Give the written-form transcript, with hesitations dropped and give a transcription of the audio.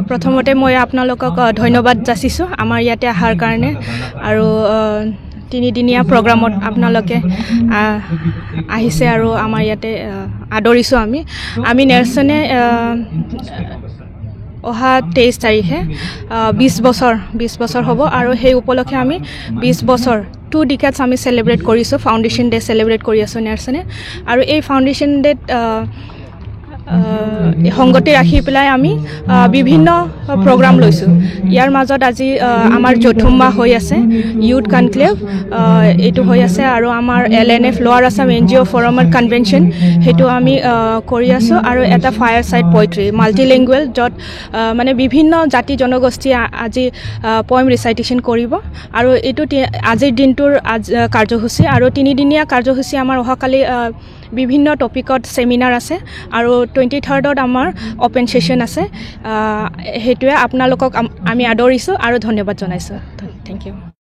প্ৰথমতে মই আপোনালোকক ধন্যবাদ যাচিছোঁ আমাৰ ইয়াতে অহাৰ কাৰণে আৰু তিনিদিনীয়া প্ৰগ্ৰামত আপোনালোকে আহিছে আৰু আমাৰ ইয়াতে আদৰিছোঁ আমি নেৰচনে অহা 23 তাৰিখে 20 বছৰ হ'ব আৰু সেই উপলক্ষে আমি 20 বছৰ 2 ডিকেডছ আমি সেলিব্ৰেট কৰিছোঁ ফাউণ্ডেশ্যন ডে সেলিব্ৰেট কৰি আছোঁ নেৰচনে আৰু এই ফাউণ্ডেশ্যন ডেত সংগতি ৰাখি পেলাই আমি বিভিন্ন প্ৰগ্ৰাম লৈছোঁ ইয়াৰ মাজত আজি আমাৰ চতুৰ্থ হৈ আছে ইউথ কনক্লেভ এইটো হৈ আছে আৰু আমাৰ LNF লোৱাৰ আসাম NGO ফৰামৰ কনভেনশ্যন সেইটো আমি কৰি আছোঁ আৰু এটা ফায়াৰ সাইড পয়েট্ৰি মাল্টিলিংগুৱেল য'ত মানে বিভিন্ন জাতি জনগোষ্ঠী আজি পয়েম ৰিচাইটেশ্যন কৰিব আৰু এইটো আজিৰ দিনটোৰ কাৰ্যসূচী আৰু তিনিদিনীয়া কাৰ্যসূচী আমাৰ অহাকালি বিভিন্ন টপিকত সেমিনাৰ আছে আৰু 23rd আমাৰ ওপেন সেশন আছে হেতুৱে আপোনালোকক আমি আদৰিছোঁ আৰু ধন্যবাদ জনাইছোঁ থেংক ইউ